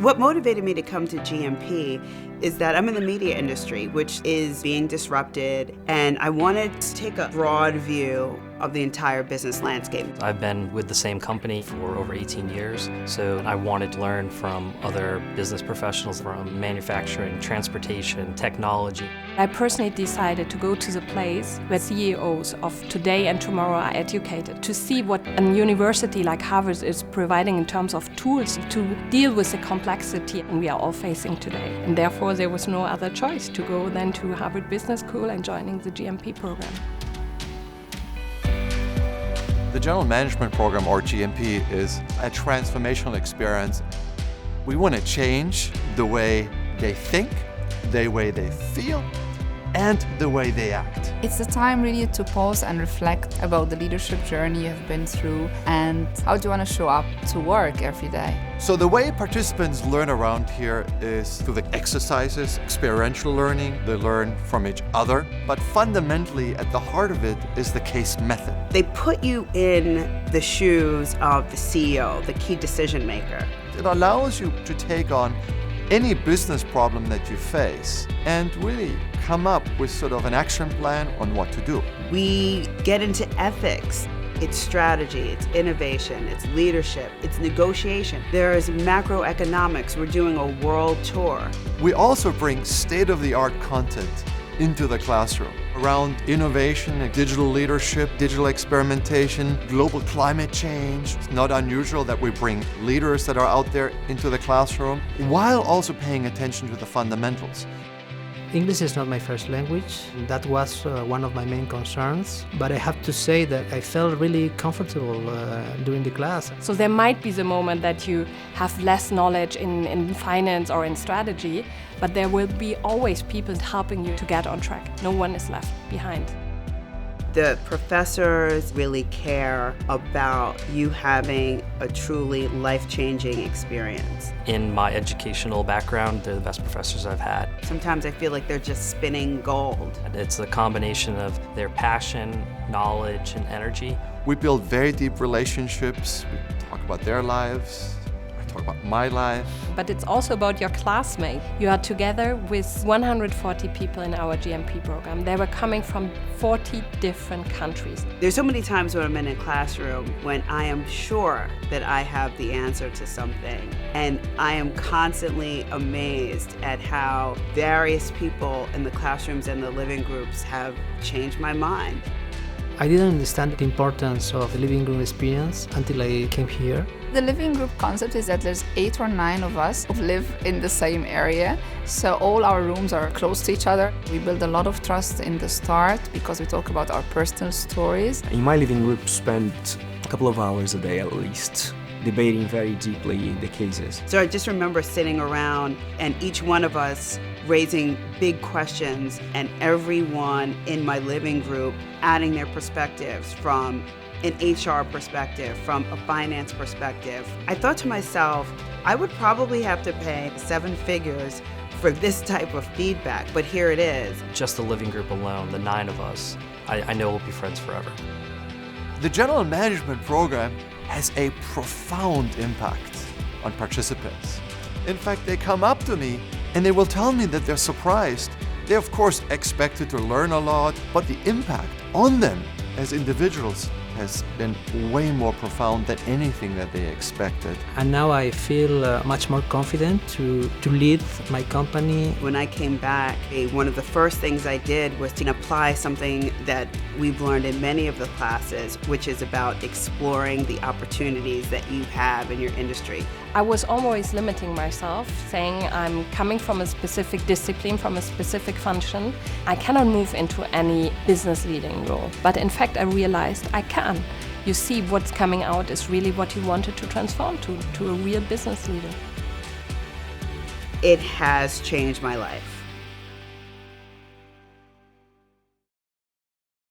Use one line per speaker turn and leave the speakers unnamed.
What motivated me to come to GMP is that I'm in the media industry, which is being disrupted, and I wanted to take a broad view of the entire business landscape.
I've been with the same company for over 18 years, so I wanted to learn from other business professionals from manufacturing, transportation, technology.
I personally decided to go to the place where CEOs of today and tomorrow are educated, to see what a university like Harvard is providing in terms of tools to deal with the complexity we are all facing today. And therefore there was no other choice to go than to Harvard Business School and joining the GMP program.
The General Management Program, or GMP, is a transformational experience. We want to change the way they think, the way they feel, and the way they act.
It's the time really to pause and reflect about the leadership journey you've been through and how do you want to show up to work every day.
So the way participants learn around here is through the exercises, experiential learning. They learn from each other, but fundamentally at the heart of it is the case method.
They put you in the shoes of the CEO, the key decision maker.
It allows you to take on any business problem that you face and really come up with sort of an action plan on what to do.
We get into ethics. It's strategy, it's innovation, it's leadership, it's negotiation. There is macroeconomics. We're doing a world tour.
We also bring state-of-the-art content into the classroom around innovation and digital leadership, digital experimentation, global climate change. It's not unusual that we bring leaders that are out there into the classroom while also paying attention to the fundamentals.
English is not my first language. That was one of my main concerns, but I have to say that I felt really comfortable during the class.
So there might be the moment that you have less knowledge in finance or in strategy, but there will be always people helping you to get on track. No one is left behind.
The professors really care about you having a truly life-changing experience.
In my educational background, they're the best professors I've had.
Sometimes I feel like they're just spinning gold.
It's a combination of their passion, knowledge, and energy.
We build very deep relationships. We talk about their lives. I talk about my life.
But it's also about your classmate. You are together with 140 people in our GMP program. They were coming from 40 different countries.
There's so many times when I'm in a classroom when I am sure that I have the answer to something. And I am constantly amazed at how various people in the classrooms and the living groups have changed my mind.
I didn't understand the importance of the living room experience until I came here.
The living group concept is that there's 8 or 9 of us who live in the same area, so all our rooms are close to each other. We build a lot of trust in the start because we talk about our personal stories.
In my living group, spent a couple of hours a day at least, debating very deeply the cases.
So I just remember sitting around and each one of us raising big questions and everyone in my living group adding their perspectives from an HR perspective, from a finance perspective. I thought to myself, I would probably have to pay 7 figures for this type of feedback, but here it is.
Just the living group alone, the 9 of us, I know we'll be friends forever.
The General Management Program has a profound impact on participants. In fact, they come up to me and they will tell me that they're surprised. They, of course, expected to learn a lot, but the impact on them as individuals has been way more profound than anything that they expected.
And now I feel much more confident to lead my company.
When I came back, one of the first things I did was to apply something that we've learned in many of the classes, which is about exploring the opportunities that you have in your industry.
I was always limiting myself, saying I'm coming from a specific discipline, from a specific function. I cannot move into any business leading role. But in fact, I realized I can. You see, what's coming out is really what you wanted to transform to a real business leader.
It has changed my life.